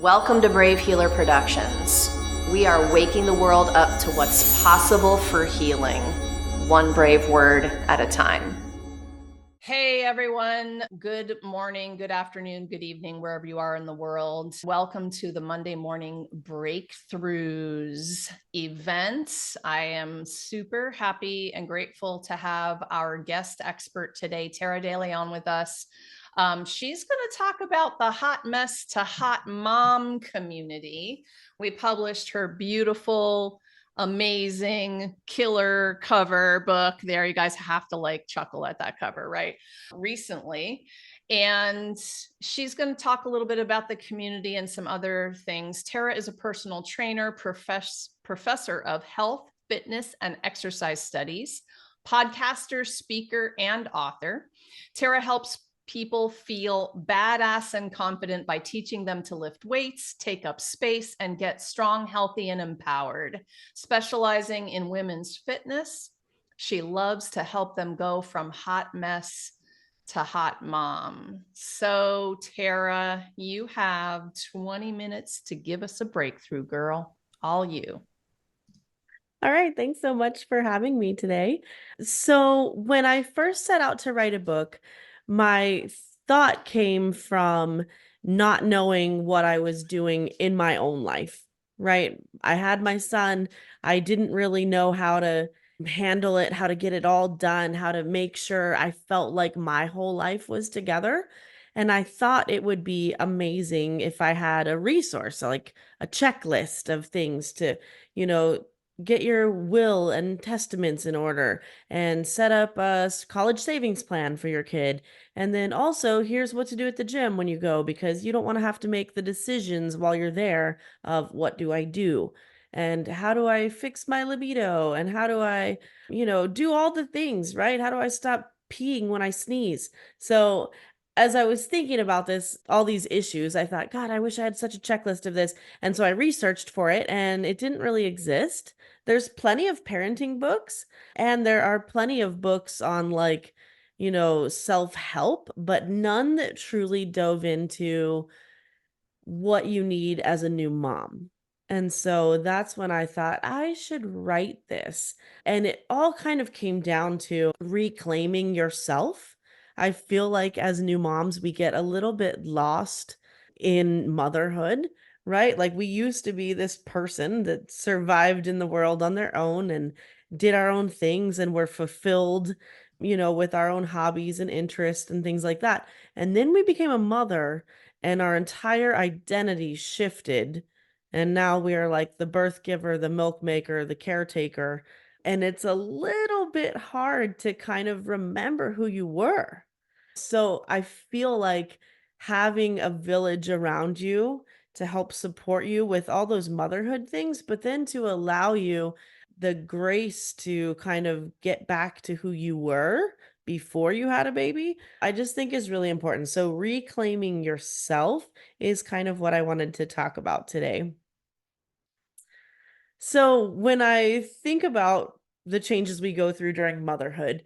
Welcome to Brave Healer Productions. We are waking the world up to what's possible for healing, one brave word at a time. Hey everyone, good morning, good afternoon, good evening, wherever you are in the world. Welcome to the Monday Morning Breakthroughs event. I am super happy and grateful to have our guest expert today, Tara DeLeon, with us. She's going to talk about the hot mess to hot mom community. We published her beautiful, amazing, killer cover book there. You guys have to chuckle at that cover, right? Recently. And she's going to talk a little bit about the community and some other things. Tara is a personal trainer, professor of health, fitness, and exercise studies, podcaster, speaker, and author. Tara helps people feel badass and confident by teaching them to lift weights, take up space, and get strong, healthy, and empowered. Specializing in women's fitness, she loves to help them go from hot mess to hot mom. So, Tara, you have 20 minutes to give us a breakthrough, girl. All you. All right, thanks so much for having me today. So, when I first set out to write a book, my thought came from not knowing what I was doing in my own life, right? I had my son, I didn't really know how to handle it, how to get it all done, how to make sure I felt like my whole life was together. And I thought it would be amazing if I had a resource, like a checklist of things to, you know, get your will and testaments in order and set up a college savings plan for your kid. And then also, here's what to do at the gym when you go, because you don't want to have to make the decisions while you're there of what do I do? And how do I fix my libido? And how do I, do all the things, right? How do I stop peeing when I sneeze? So, as I was thinking about this, all these issues, I thought, God, I wish I had such a checklist of this. And so I researched for it, and it didn't really exist. There's plenty of parenting books, and there are plenty of books on self-help, but none that truly dove into what you need as a new mom. And so that's when I thought I should write this. And it all kind of came down to reclaiming yourself. I feel like as new moms, we get a little bit lost in motherhood, right? Like we used to be this person that survived in the world on their own and did our own things and were fulfilled, with our own hobbies and interests and things like that. And then we became a mother and our entire identity shifted. And now we are like the birth giver, the milk maker, the caretaker. And it's a little bit hard to kind of remember who you were. So I feel like having a village around you to help support you with all those motherhood things, but then to allow you the grace to kind of get back to who you were before you had a baby, I just think is really important. So reclaiming yourself is kind of what I wanted to talk about today. So when I think about the changes we go through during motherhood,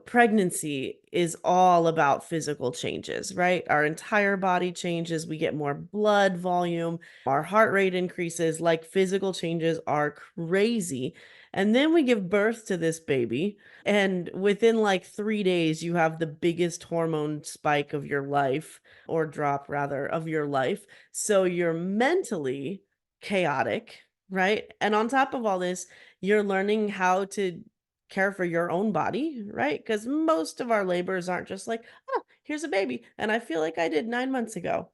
pregnancy is all about physical changes, right? Our entire body changes, we get more blood volume, our heart rate increases, like physical changes are crazy. And then we give birth to this baby, and within like 3 days, you have the biggest hormone spike of your life, or drop rather, of your life. So you're mentally chaotic, right? And on top of all this, you're learning how to care for your own body, right? Because most of our labors aren't just like, oh, here's a baby. And I feel like I did 9 months ago,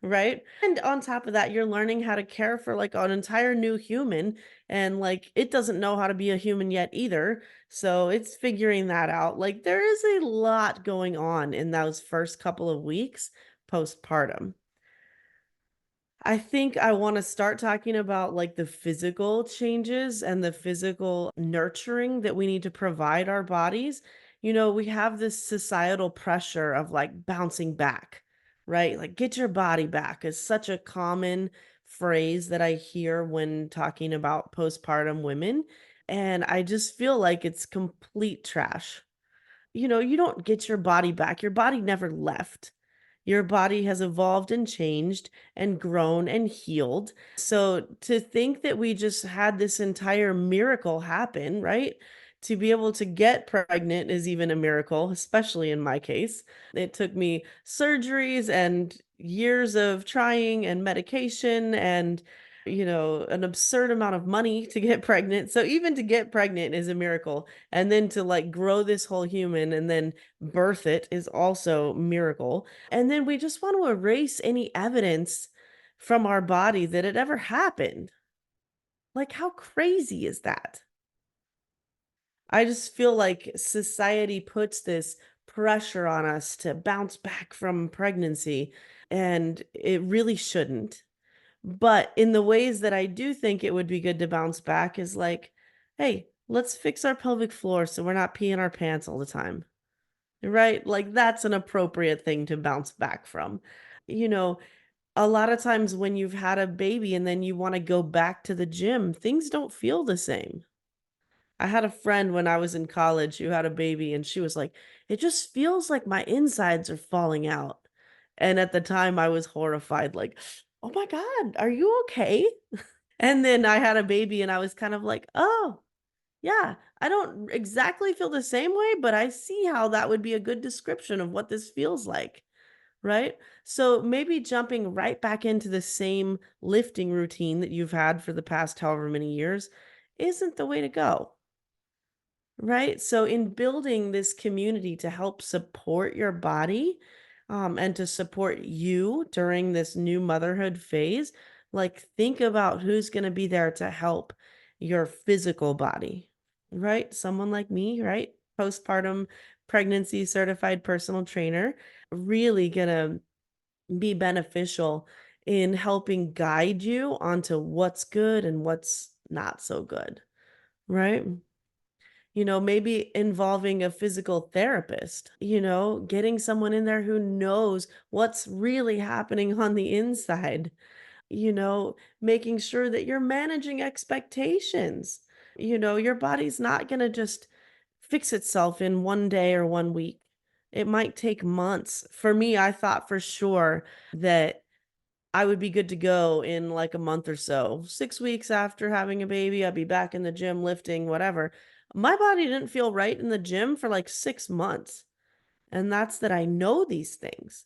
right? And on top of that, you're learning how to care for like an entire new human. And like it doesn't know how to be a human yet either. So it's figuring that out. Like there is a lot going on in those first couple of weeks postpartum. I think I want to start talking about like the physical changes and the physical nurturing that we need to provide our bodies. We have this societal pressure of like bouncing back, right? Like get your body back is such a common phrase that I hear when talking about postpartum women. And I just feel like it's complete trash. You don't get your body back. Your body never left. Your body has evolved and changed and grown and healed. So to think that we just had this entire miracle happen, right? To be able to get pregnant is even a miracle, especially in my case. It took me surgeries and years of trying and medication and an absurd amount of money to get pregnant. So even to get pregnant is a miracle. And then to like grow this whole human and then birth it is also miracle. And then we just want to erase any evidence from our body that it ever happened. Like, how crazy is that? I just feel like society puts this pressure on us to bounce back from pregnancy, and it really shouldn't. But in the ways that I do think it would be good to bounce back is like, hey, let's fix our pelvic floor so we're not peeing our pants all the time. Right? Like that's an appropriate thing to bounce back from. You know, a lot of times when you've had a baby and then you want to go back to the gym, things don't feel the same. I had a friend when I was in college who had a baby and she was like, "It just feels like my insides are falling out." And at the time I was horrified like, "Oh my god, are you okay?" And then I had a baby and I was kind of like, "Oh, yeah, I don't exactly feel the same way, but I see how that would be a good description of what this feels like." Right? So maybe jumping right back into the same lifting routine that you've had for the past however many years isn't the way to go. Right? So in building this community to help support your body, and to support you during this new motherhood phase, like think about who's going to be there to help your physical body, right? Someone like me, right? Postpartum pregnancy certified personal trainer, really going to be beneficial in helping guide you onto what's good and what's not so good, right? Maybe involving a physical therapist, getting someone in there who knows what's really happening on the inside, making sure that you're managing expectations. Your body's not going to just fix itself in one day or one week. It might take months. For me, I thought for sure that I would be good to go in like a month or so. 6 weeks after having a baby, I'd be back in the gym lifting, whatever. My body didn't feel right in the gym for like 6 months, and that's that I know these things.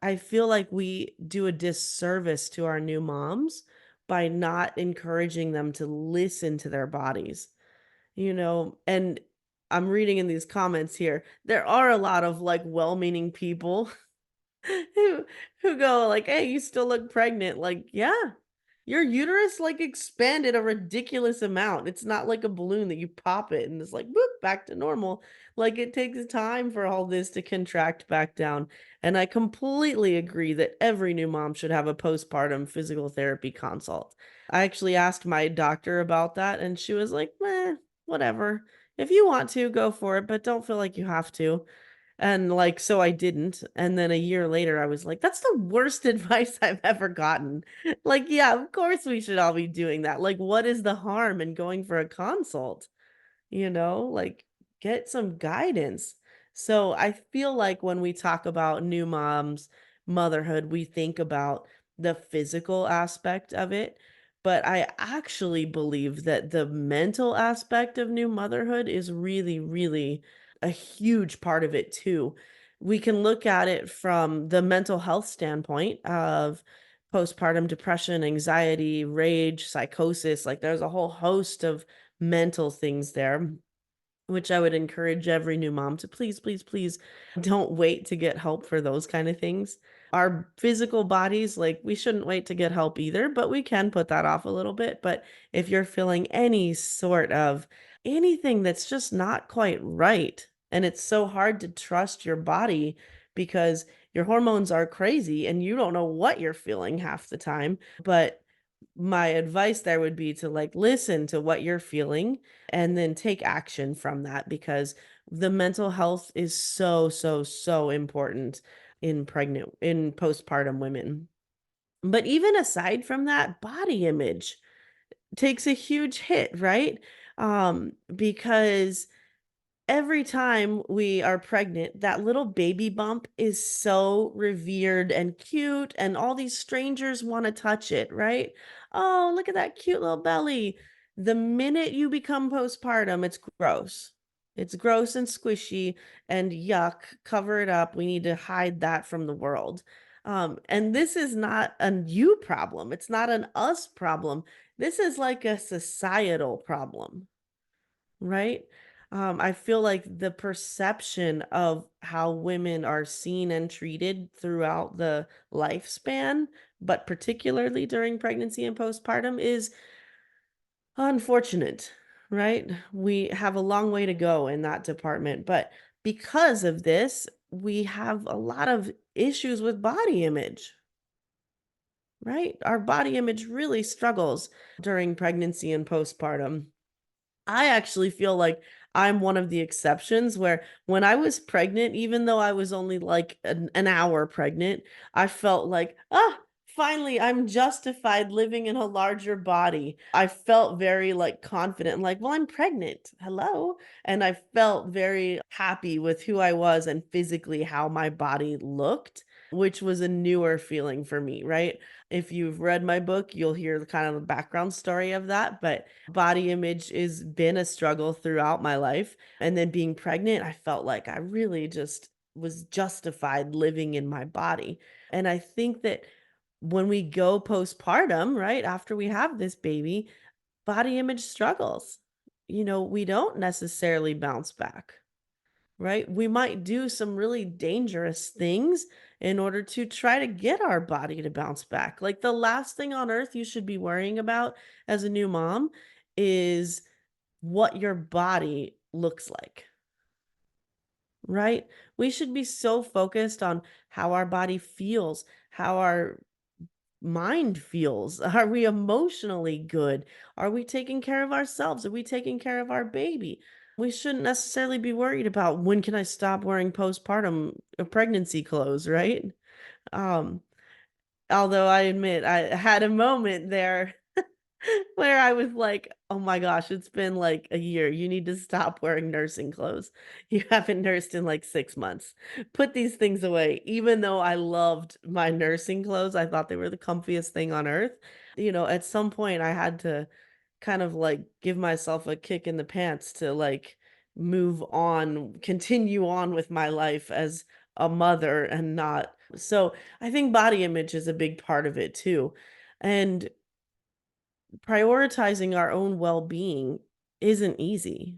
I feel like we do a disservice to our new moms by not encouraging them to listen to their bodies, and I'm reading in these comments here, there are a lot of, like, well-meaning people who who go like, "Hey, you still look pregnant." Like, "Yeah, your uterus, like, expanded a ridiculous amount. It's not like a balloon that you pop it and it's like, boop, back to normal." Like, it takes time for all this to contract back down, and I completely agree that every new mom should have a postpartum physical therapy consult. I actually asked my doctor about that, and she was like, "Meh, whatever. If you want to, go for it, but don't feel like you have to." And, like, so I didn't, and then a year later, I was like, "That's the worst advice I've ever gotten." Like, yeah, of course we should all be doing that. Like, what is the harm in going for a consult? Like, get some guidance. So I feel like when we talk about new moms, motherhood, we think about the physical aspect of it. But I actually believe that the mental aspect of new motherhood is really, really a huge part of it too. We can look at it from the mental health standpoint of postpartum depression, anxiety, rage, psychosis. Like, there's a whole host of mental things there, which I would encourage every new mom to please, please, please don't wait to get help for those kind of things. Our physical bodies, like, we shouldn't wait to get help either, but we can put that off a little bit. But if you're feeling any sort of anything that's just not quite right, and it's so hard to trust your body because your hormones are crazy and you don't know what you're feeling half the time. But my advice there would be to like listen to what you're feeling and then take action from that, because the mental health is so so so important in postpartum women. But even aside from that, body image takes a huge hit, right? Because every time we are pregnant, that little baby bump is so revered and cute, and all these strangers want to touch it, right? Oh, look at that cute little belly. The minute you become postpartum, it's gross. It's gross and squishy and yuck. Cover it up. We need to hide that from the world. And this is not a you problem. It's not an us problem. This is like a societal problem, right? I feel like the perception of how women are seen and treated throughout the lifespan, but particularly during pregnancy and postpartum, is unfortunate, right? We have a long way to go in that department. But because of this, we have a lot of issues with body image, right? Our body image really struggles during pregnancy and postpartum. I actually feel like I'm one of the exceptions where when I was pregnant, even though I was only like an hour pregnant, I felt like, finally, I'm justified living in a larger body. I felt very like confident and like, well, I'm pregnant. Hello. And I felt very happy with who I was and physically how my body looked, which was a newer feeling for me, right? If you've read my book, you'll hear the kind of the background story of that. But body image has been a struggle throughout my life. And then being pregnant, I felt like I really just was justified living in my body. And I think that when we go postpartum, right, after we have this baby, body image struggles. We don't necessarily bounce back, right? We might do some really dangerous things in order to try to get our body to bounce back. Like the last thing on earth you should be worrying about as a new mom is what your body looks like, right? We should be so focused on how our body feels, how our mind feels. Are we emotionally good? Are we taking care of ourselves? Are we taking care of our baby? We shouldn't necessarily be worried about when can I stop wearing postpartum pregnancy clothes, right? Um, Although I admit I had a moment there where I was like, "Oh my gosh, it's been like a year. You need to stop wearing nursing clothes. You haven't nursed in like 6 months. Put these things away." Even though I loved my nursing clothes, I thought they were the comfiest thing on earth. At some point I had to kind of like give myself a kick in the pants to like move on, continue on with my life as a mother and not. So, I think body image is a big part of it too. And prioritizing our own well-being isn't easy,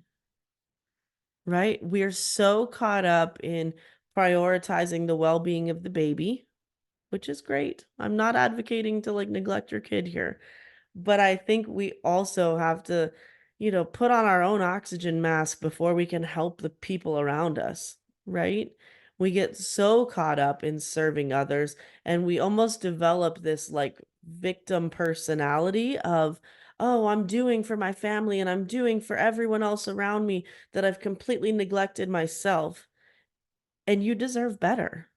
right? We're so caught up in prioritizing the well-being of the baby, which is great. I'm not advocating to like neglect your kid here. But I think we also have to, put on our own oxygen mask before we can help the people around us, right? We get so caught up in serving others and we almost develop this like victim personality of, oh, I'm doing for my family and I'm doing for everyone else around me that I've completely neglected myself. And you deserve better.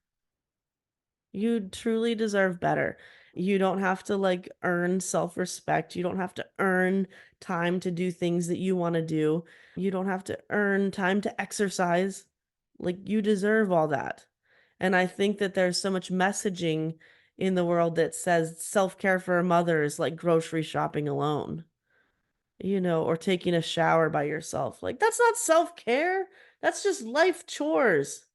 You truly deserve better. You don't have to like earn self-respect. You don't have to earn time to do things that you want to do. You don't have to earn time to exercise. Like you deserve all that. And I think that there's so much messaging in the world that says self-care for a mother is like grocery shopping alone, or taking a shower by yourself. Like that's not self-care. That's just life chores.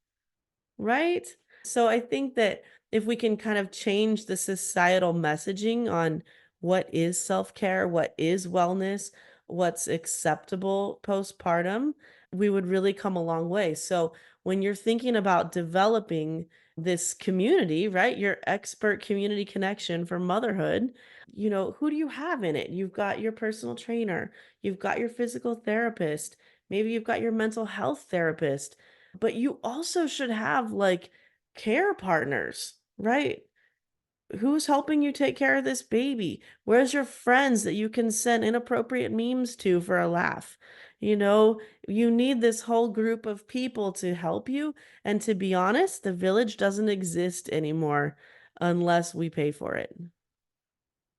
Right? So I think that if we can kind of change the societal messaging on what is self-care, what is wellness, what's acceptable postpartum, we would really come a long way. So when you're thinking about developing this community, right? Your expert community connection for motherhood, who do you have in it? You've got your personal trainer, you've got your physical therapist, maybe you've got your mental health therapist, but you also should have like care partners, right? Who's helping you take care of this baby? Where's your friends that you can send inappropriate memes to for a laugh? You know, you need this whole group of people to help you. And to be honest, the village doesn't exist anymore unless we pay for it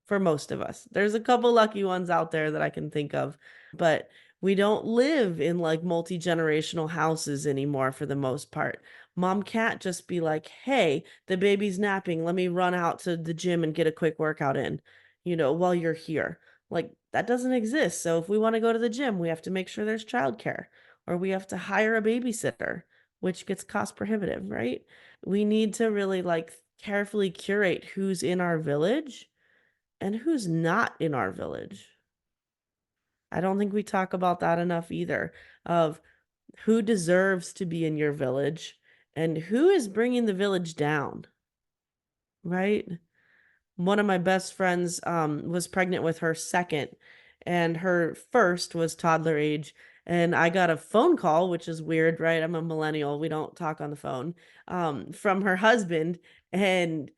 for most of us. There's a couple lucky ones out there that I can think of, but We don't live in like multi-generational houses anymore for the most part. Mom can't just be like, "Hey, the baby's napping. Let me run out to the gym and get a quick workout in, while you're here." Like that doesn't exist. So if we want to go to the gym, we have to make sure there's childcare or we have to hire a babysitter, which gets cost prohibitive, right? We need to really like carefully curate who's in our village and who's not in our village. I don't think we talk about that enough either, of who deserves to be in your village and who is bringing the village down, right? One of my best friends was pregnant with her second, and her first was toddler age. And I got a phone call, which is weird, right? I'm a millennial. We don't talk on the phone, from her husband. And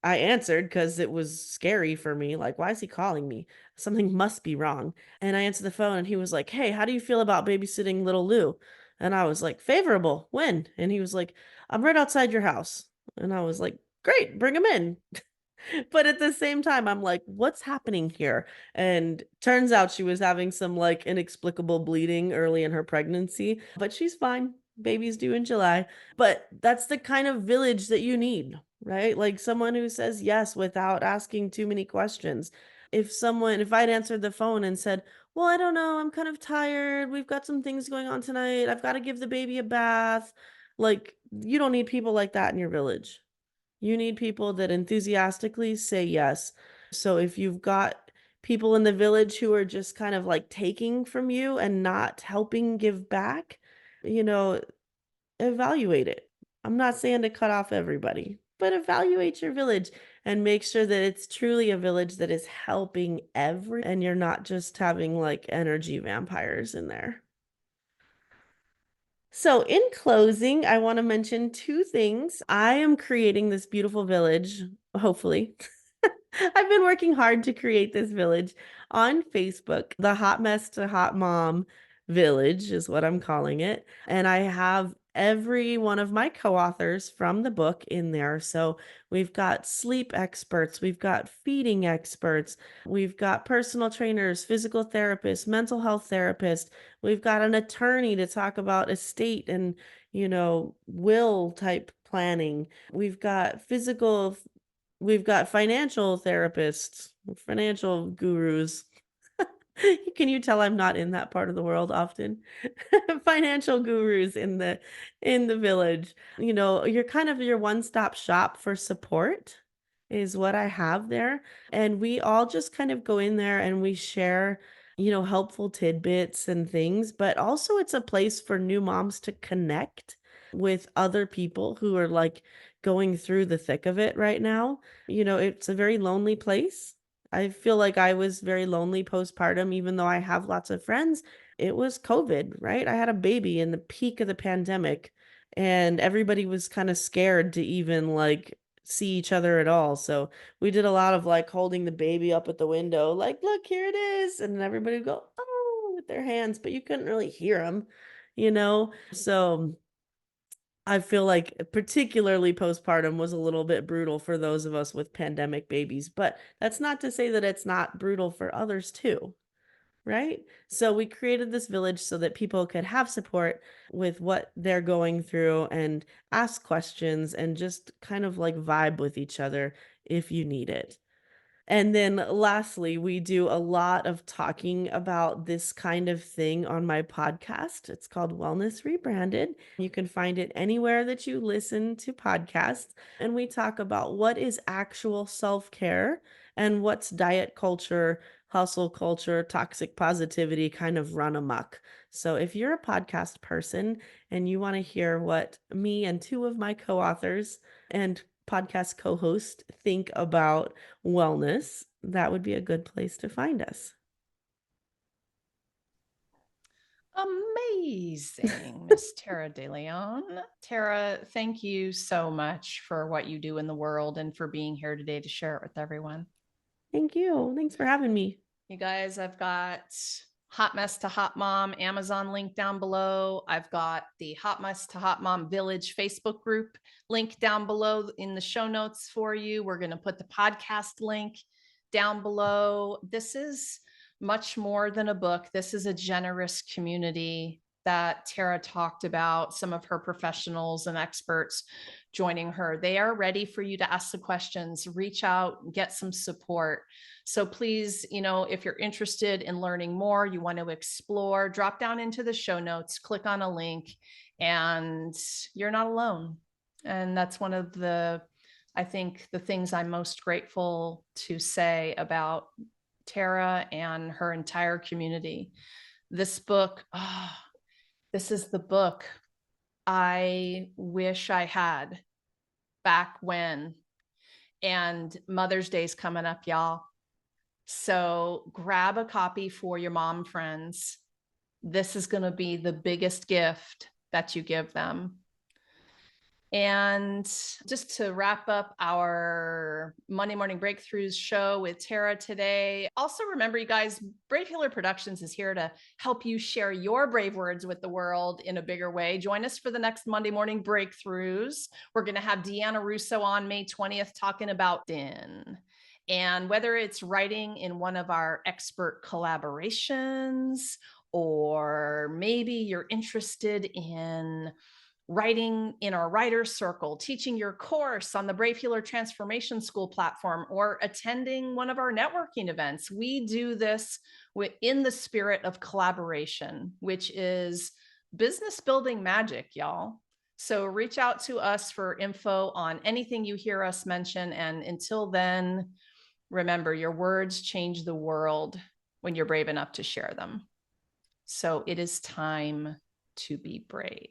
I answered because it was scary for me. Like, why is he calling me? Something must be wrong. And I answered the phone and he was like, "Hey, how do you feel about babysitting little Lou?" And I was like, "Favorable. When?" And he was like, "I'm right outside your house." And I was like, "Great, bring him in." But at the same time, I'm like, "What's happening here?" And turns out she was having some like inexplicable bleeding early in her pregnancy, but she's fine. Baby's due in July. But that's the kind of village that you need, right? Like someone who says yes without asking too many questions. If I'd answered the phone and said, "Well, I don't know, I'm kind of tired. We've got some things going on tonight. I've got to give the baby a bath." Like, you don't need people like that in your village. You need people that enthusiastically say yes. So if you've got people in the village who are just kind of like taking from you and not helping give back, you know, evaluate it. I'm not saying to cut off everybody, but evaluate your village and make sure that it's truly a village that is helping and you're not just having like energy vampires in there. So, in closing, I want to mention two things. I am creating this beautiful village, hopefully. I've been working hard to create this village on Facebook. The Hot Mess to Hot Mom Village is what I'm calling it. And I have every one of my co authors from the book in there. So we've got sleep experts, we've got feeding experts, we've got personal trainers, physical therapists, mental health therapists, we've got an attorney to talk about estate and, will type planning. We've got financial therapists, financial gurus. Can you tell I'm not in that part of the world often? Financial gurus in the village. You're kind of your one-stop shop for support is what I have there. And we all just kind of go in there and we share, helpful tidbits and things, but also it's a place for new moms to connect with other people who are like going through the thick of it right now. It's a very lonely place. I feel like I was very lonely postpartum, even though I have lots of friends. It was COVID, right? I had a baby in the peak of the pandemic, and everybody was kind of scared to even like see each other at all. So we did a lot of like holding the baby up at the window, like, "Look, here it is." And then everybody would go, "Oh," with their hands, but you couldn't really hear them, So I feel like particularly postpartum was a little bit brutal for those of us with pandemic babies, but that's not to say that it's not brutal for others too, right? So we created this village so that people could have support with what they're going through and ask questions and just kind of like vibe with each other if you need it. And then lastly, we do a lot of talking about this kind of thing on my podcast. It's called Wellness Rebranded. You can find it anywhere that you listen to podcasts. And we talk about what is actual self care and what's diet culture, hustle culture, toxic positivity kind of run amok. So if you're a podcast person and you want to hear what me and two of my co authors and podcast co host think about wellness, that would be a good place to find us. Amazing, Miss Tara De Leon. Tara, thank you so much for what you do in the world and for being here today to share it with everyone. Thank you. Thanks for having me. You guys, I've got Hot Mess to Hot Mom Amazon link down below. I've got the Hot Mess to Hot Mom Village Facebook group link down below in the show notes for you. We're going to put the podcast link down below. This is much more than a book. This is a generous community that Tara talked about, some of her professionals and experts joining her. They are ready for you to ask the questions, reach out, get some support. So please, if you're interested in learning more, you want to explore, drop down into the show notes, click on a link, and you're not alone. And that's one of I think, the things I'm most grateful to say about Tara and her entire community. This book, this is the book I wish I had back when. And Mother's Day's coming up, y'all. So grab a copy for your mom friends. This is going to be the biggest gift that you give them. And just to wrap up our Monday Morning Breakthroughs show with Tara today, also remember, you guys, Brave Healer Productions is here to help you share your brave words with the world in a bigger way. Join us for the next Monday Morning Breakthroughs. We're going to have Deanna Russo on May 20th talking about din. And whether it's writing in one of our expert collaborations, or maybe you're interested in writing in our writer's circle, teaching your course on the Brave Healer Transformation School platform, or attending one of our networking events. We do this in the spirit of collaboration, which is business building magic, y'all. So reach out to us for info on anything you hear us mention. And until then, remember, your words change the world when you're brave enough to share them. So it is time to be brave.